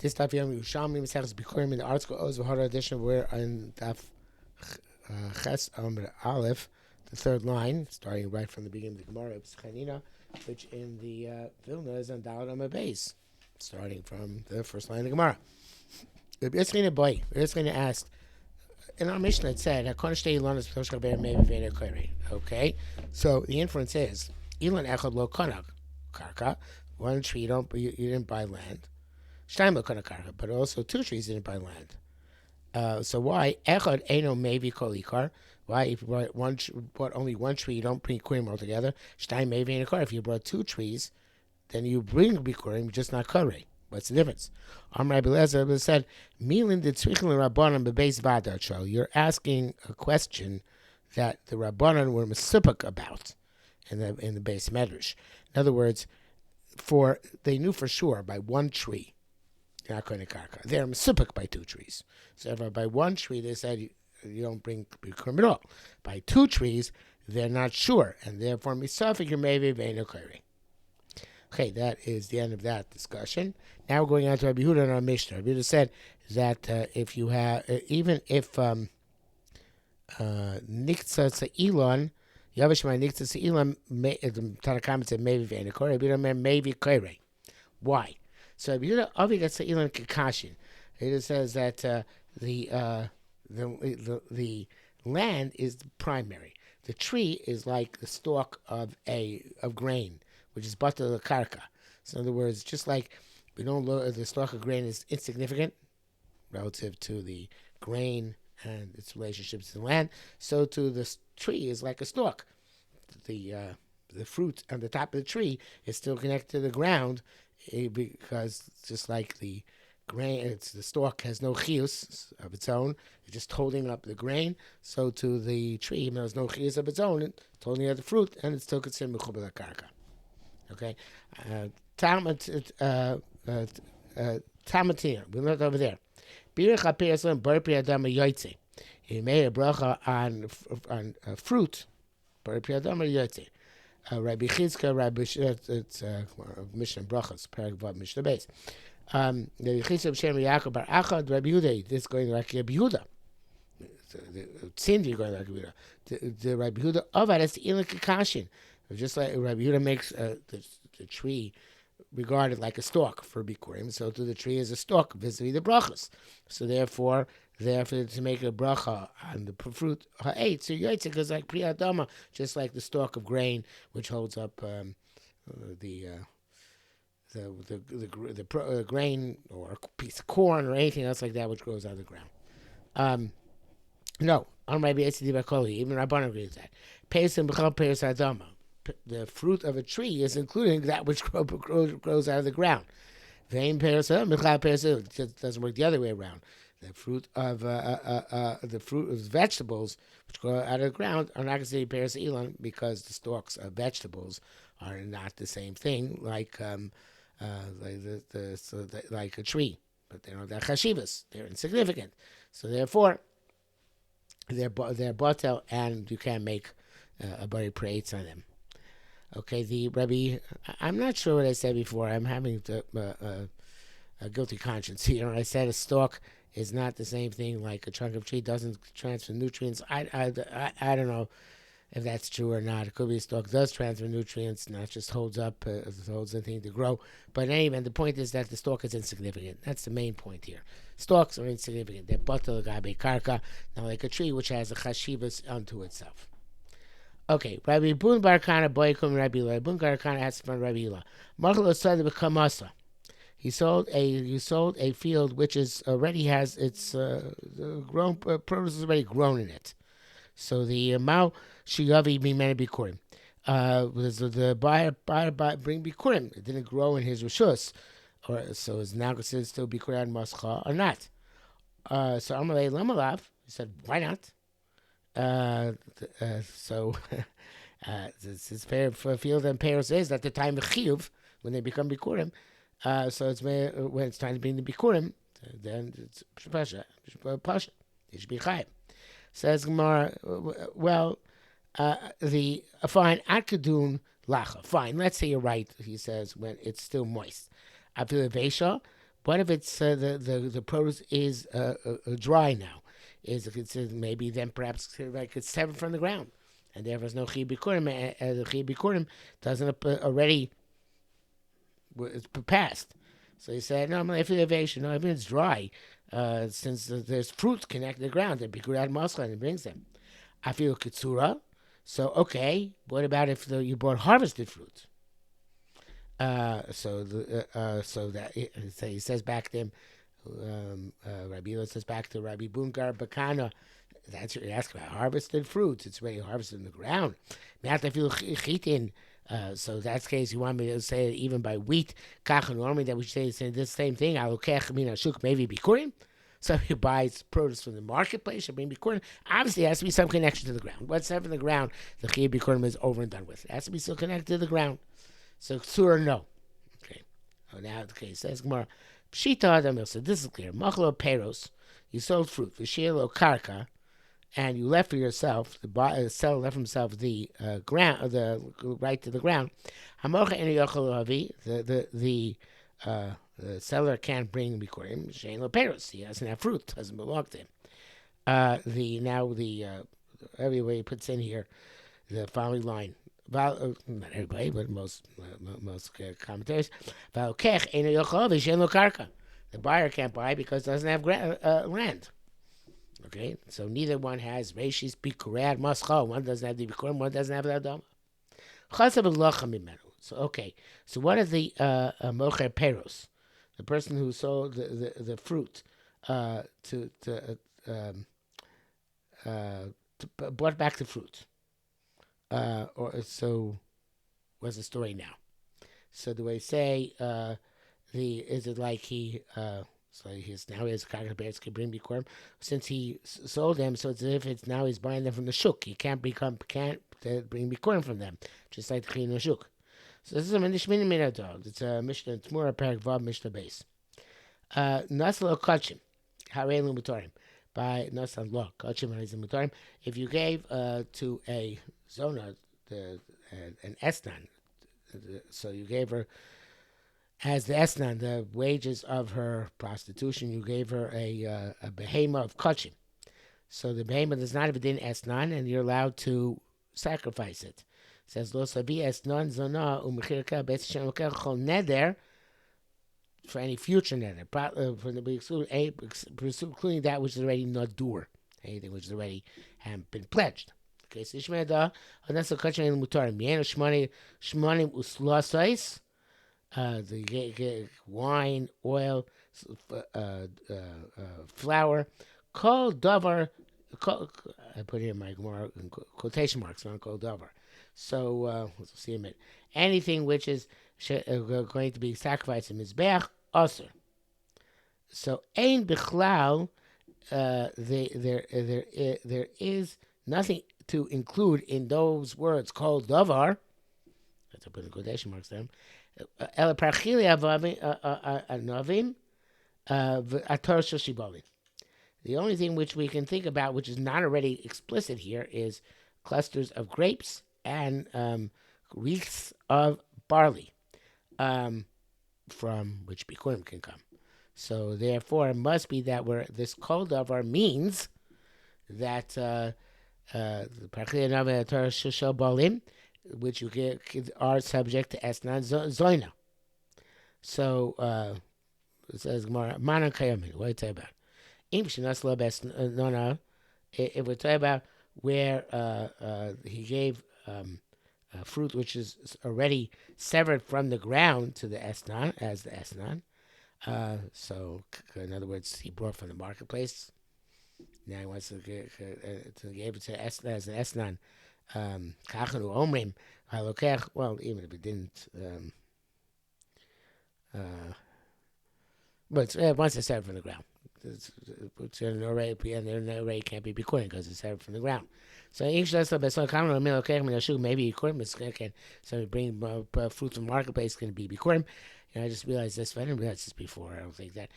This stuff Yerushalmi Bikkurim in the article Oz V'Hara edition, we're in Daf Ches Amr Aleph, the third line, starting right from the beginning of the Gemara of Chanina, which in the Vilna is on Daled Amar Beis, starting from the first line of the Gemara. Yerushalmi asked, in our Mishnah it said, okay, so the inference is, Ilan Echad Lo Konak Karka, one tree you didn't buy land, Shtaim Lo Konak Karka, but also two trees didn't buy land. So why Echad Eino Mevi Kol Ikar? Why if you bought only one tree, you don't bring Bikurim altogether? Shtaim Mevi and Ikar. If you brought two trees, then you bring Bikurim, just not Korei. What's the difference? Amr Rabbi Lezer said, "Milin did tzrichen l'Rabbanan bebeis v'adar." You're asking a question that the Rabbanan were mesupik about in the base medrash. In other words, they knew for sure by one tree, you're not going to karka. They're mesupik by two trees. So if by one tree they said you don't bring bikurim at all. By two trees they're not sure, and therefore misafik you're maybe ve'enu kari. Okay, that is the end of that discussion. Now we're going on to Rabbi Yehuda and our Mishnah. Rabbi Yehuda said that if you have, even if Nikta Se'ilan, Yavashmai Nikta Se'ilan, the Tanakh said maybe V'enakor, Rabbi Yehuda meant maybe Kairei. Why? So Rabbi Yehuda Avigat Se'ilan Kikashin. It says that the land is primary. The tree is like the stalk of grain, which is butter the karka. So in other words, just like we don't look, the stalk of grain is insignificant relative to the grain and its relationships to the land, so too the tree is like a stalk. The fruit on the top of the tree is still connected to the ground because just like the grain, the stalk has no chiyus of its own, it's just holding up the grain, so too the tree, even though there's no chiyus of its own, it's holding up the fruit, and it's still considered mechubar karka. Okay, Tamatina. We looked over there. He made a bracha on fruit. Rabbi Chizka, Rabbi it's Mishnah Brachas, Paragvav Mishnah Beis. Rabbi Chizka B'Shem Yaakov Bar Achad, Rabbi Yehuda. This is going like Rabbi Yehuda. Cindy going like Rabbi Yehuda. The Rabbi Yehuda Avad is Ilan Kakashin. Just like Rabbi Yehuda makes the tree regarded like a stalk for Bikurim, so to the tree is a stalk vis-a-vis the brachas. So therefore to make a bracha on the fruit ha'etz, so yaitzik is like Pri Adama, just like the stalk of grain, which holds up the grain or a piece of corn or anything else like that which grows out of the ground. No, even Rabban agrees with that. Peisim b'chal peis Adama. The fruit of a tree is including that which grows out of the ground. It doesn't work the other way around. The fruit of vegetables which grow out of the ground are not considered peres ilan because the stalks of vegetables are not the same thing like like a tree, but they don't have chashivas. They're insignificant, so therefore they're batel, and you can't make a bari prates on them. Okay, the Rebbe, I'm not sure what I said before. I'm having a guilty conscience here. I said a stalk is not the same thing like a trunk of tree doesn't transfer nutrients. I don't know if that's true or not. It could be a stalk does transfer nutrients, not just holds anything to grow. But in any event, the point is that the stalk is insignificant. That's the main point here. Stalks are insignificant. They're batel gabe karka, not like a tree which has a chashivas unto itself. Okay, Rabbi Bun Bar Kana Boykum Rabbi Hila. Bun Bar Kana asked from Rabbi Hila. Machlo said to become Masa. He sold a field which is already has its grown produce is already grown in it. So the Mao Shiyavi Mimene Bikurim. The buyer bring Bikurim. It didn't grow in his Rishus, so it's now considered still Bikurim Mascha or not. So Amalei Lamalav, he said, why not? So this is fair for field and pairs is at the time of chiyuv when they become bikurim. So it's when it's time to bring the bikurim, then it's pasha. It should be chayim. Says Gemara, well, the fine akadun lacha. Fine, let's say you're right. He says when it's still moist. After the vesha, What if it's the produce is dry now? Is it's maybe then perhaps like it's severed from the ground, and therefore there's no chi bikurim. The chi bikurim doesn't already it's passed. So he said, no, if it's dry, since there's fruits connected to the ground, and bikurat masla and it brings them. I feel kitsura. So okay, what about if you brought harvested fruit? So that so he says back to him, Rabbi Elo says back to Rabbi Bungar Bakana. That's what you're asking about. Harvested fruits. It's already harvested in the ground. Not if you chitin. So that's the case. You want me to say it even by wheat, kach, normally that we should say this same thing. Alokech min ashuk maybe bikurim. So if you buy produce from the marketplace, you bring bikurim. Obviously, it has to be some connection to the ground. What's up in the ground, the chiyuv bikurim is over and done with. It has to be still connected to the ground. So ksura no. Okay. Oh, now the case says Gemara. Pshita adam. So this is clear. Machlo peros. You sold fruit. V'shielo karka. And you left for yourself, the seller left himself the ground, the right to the ground. The seller can't bring bikurim. Shein lo peros. He doesn't have fruit. Doesn't belong to him. Everybody puts in here the following line. Not everybody, but most commentators. The buyer can't buy because it doesn't have land. Okay, so neither one has Reishis Bikurat Mascha. One doesn't have the Bikurim, one doesn't have the Adama. So okay, so what is the Mocher Peros? The person who sold the fruit brought back the fruit. So what's the story now? So do I say is it like he so now he has karka bears can bring bikurim since he sold them. So it's as if it's now he's buying them from the shuk. He can't bring bikurim from them, just like the chin shuk. So this is a minishmin minadog. It's a mishnah. It's more a parak vav mishnah base. Nasal kachim harelu mutarim by nasal law kachim harelu mutarim. If you gave to a zona an esnan, so you gave her. As the esnan, the wages of her prostitution, you gave her a behema of kachim. So the behema does not have a din esnan, and you're allowed to sacrifice it. It says lo savi esnan zona umechirka betzishem chol neder for any future neder, including that which is already nadur, anything which is already been pledged. Okay, so ishmei da anasa kachim el mutarim yeno shmanim uslasais. The wine, oil, flour, kol davar. I put here my quotation marks on kol davar. So let's see a minute. Anything which is going to be sacrificed in mizbeach aser. So ein bichlal. There is nothing to include in those words kol davar. Let's put the quotation marks there. The only thing which we can think about, which is not already explicit here, is clusters of grapes and wreaths of barley, from which bikurim can come. So therefore, it must be that where this kol davar means that the which you get are subject to esnan zoina. So it says Gemara, Manan Kayamin. What are you talking about? If we're talking about where he gave fruit which is already severed from the ground to the esnan as the esnan. So in other words, he brought from the marketplace. Now he wants to give it to esnan as an esnan. Well, even if it didn't, but once it's severed from the ground, it's in an array, and an array can't be bikurim because it's severed from the ground. So maybe bikurim is can so bring fruit from the marketplace can be bikurim. And I just realized this. I didn't realize this before. I don't think that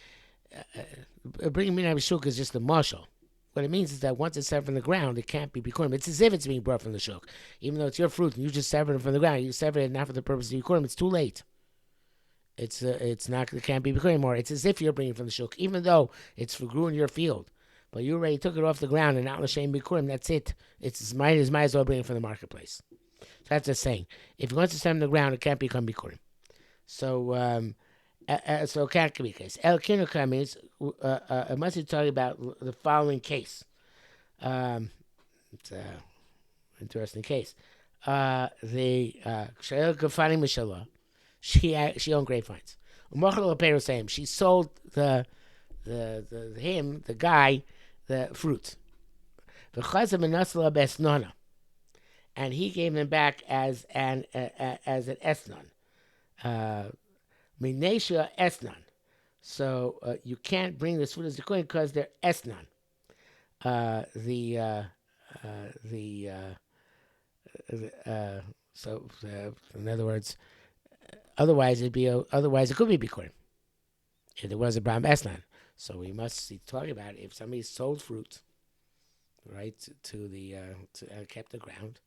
bringing min shuk is just a marshal. What it means is that once it's severed from the ground, it can't be bikurim. It's as if it's being brought from the shuk. Even though it's your fruit and you just severed it from the ground, you severed it not for the purpose of bikurim, it's too late. it's not, it can't be bikurim anymore. It's as if you're bringing from the shuk, even though it's for grew in your field, but you already took it off the ground and not l'shem bikurim. That's it. It's might as well bring it from the marketplace. So that's the saying. If you want to send the ground, it can't become bikurim. So so it can't be the case. El kinuka means it must be talking about the following case. It's an interesting case. The Shayel Gafani Mishala, she owned grapevines. She sold the guy, the fruit. And he gave him back as an esnon. Minesha esnon. So you can't bring this fruit as a coin because they're esnon. In other words, otherwise it could be bikurim if there was a bram esnan. So we must be talking about if somebody sold fruit, right, to kept the ground,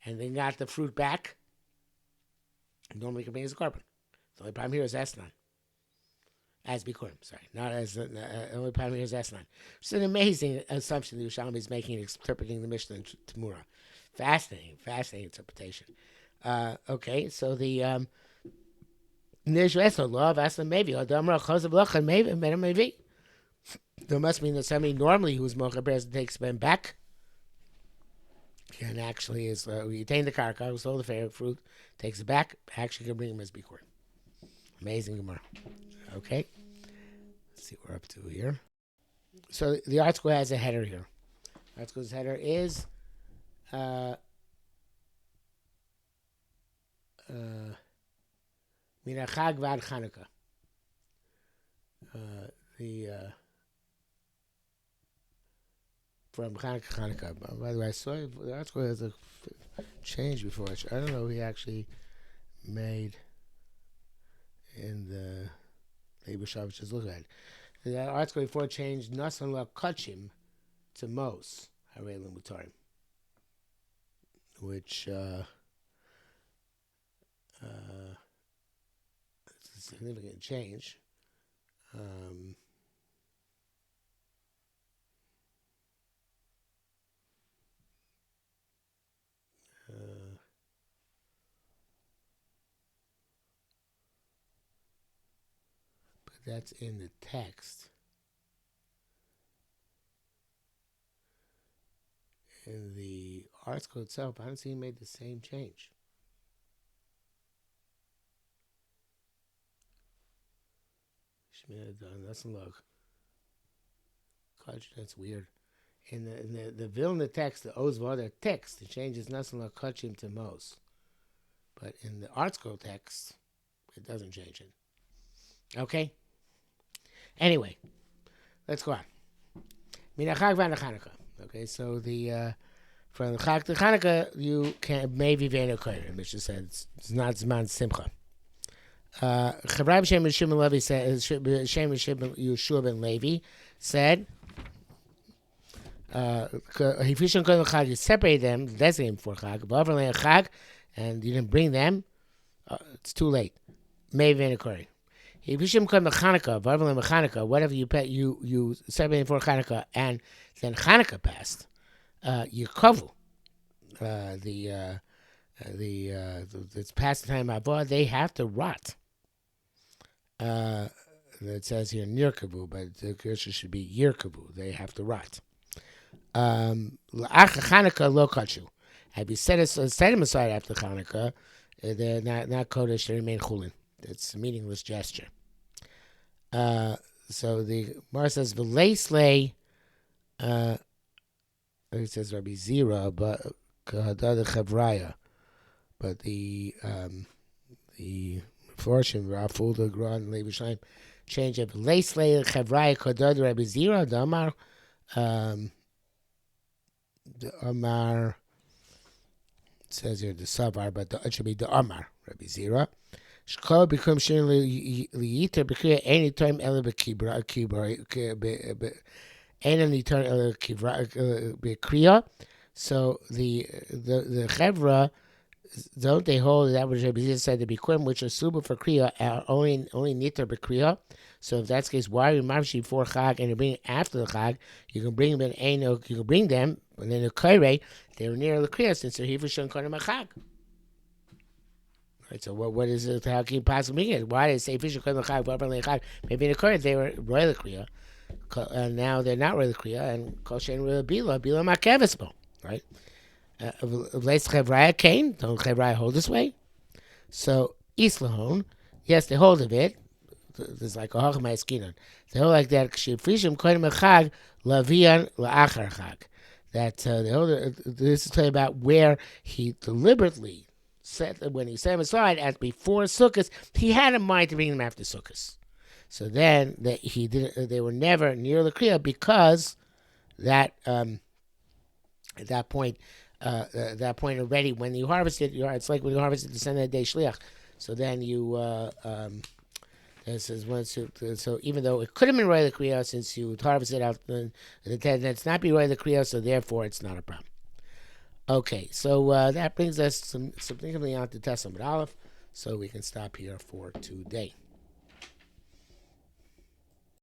and then got the fruit back. Normally, can bring as a carbon. The only problem here is esnan. As bikurim, sorry, not as the only problem here is esnan. It's an amazing assumption the Yerushalmi is making, interpreting the Mishnah and Tamura. Fascinating interpretation. Okay, so the law of esnan maybe or damra chazav lachan maybe. There must mean that somebody normally who's mochaber takes them back, and actually is retain the karka, who sold the fair fruit, takes it back, actually can bring him as bikurim. Amazing Gemara. Okay, let's see what we're up to here. So the article has a header here. The article's header is Mina Chag Vad Chanukah. From Chanukah. By the way, I saw the article has a change before. I don't know if he actually made in the Labor Shabbos. Just look at it. The article before changed Nasan La Kachim to Mos Harei Mutarim, which it's a significant change. But that's in the text. In the article itself, I don't see he made the same change. That's look. That's weird. In the Vilna text, the Ozvada text, it changes Nasan Kachim to Mos. But in the article text, it doesn't change it. Okay? Anyway, let's go on. Minachag van Chanukah. Okay, so from the Chag to Chanukah, you can maybe Vena Koyer, which is said it's not Zman Simcha. Chavrai B'Shem Yeshua ben Levi said, Shem Yeshua ben Levi said, you separate them, designate them for Chag, and you didn't bring them, it's too late. Maybe Vena Koyer. If you shouldn't come to Chanukah, whatever you separate for Chanukah, and then Chanukah passed, you cover it's past the time Avah, they have to rot. It says here Nirkavu, but the Kirsha should be Yirkavu. They have to rot. Chanukah lo kachu. Have you set them aside after Chanukah? They're not kodesh. They remain chulin. It's a meaningless gesture. So the Mar says v'lei slay. It says Rabbi Zira, but kahadad chavraya. But the Forshim Raful the Grand Leibushaim change of v'lei slay chavraya kahadad Rabbi Zira damar. The Amar says here the Savar, but it should be the Amar Rabbi Zira. Shkol becomes shin liyiter b'kriya any time ele b'kibra any time ele b'kriya. So the chevra don't they hold that which Rabbi said the Bikkurim, which are suba for kriya, are only niter b'kriya? So if that's the case, why are you mavshi before chag and you bring it after the chag? You can bring them in you can bring them, and then the kairei they were near the kriya since they're here for shon kodim chag. Right. So what is it? How can you possibly get it? Why did they say fish kodim chag? Maybe in the kairei they were royal kriya, and now they're not royal kriya, and kol shein royal bila makevisbo, right? Don't Chevraya hold this way? So Islahon, yes, they hold of it. There's like a hachmai skinon. They hold like that. Shifrishim kodim chag lavian laachar chag. That they hold. This is talking about where he deliberately set when he set them aside as before Sukkot. He had in mind to bring them after Sukkot. So then he didn't. They were never near the kriya because that at that point. That point already, when you harvest it, it's like when you harvest it the Sunday day shliach. So then you, this is one. So even though it could have been roy the kriya, since you harvest it out, it's not be roy the kriya, so therefore it's not a problem. Okay, so that brings us something on to Testament Aleph, so we can stop here for today.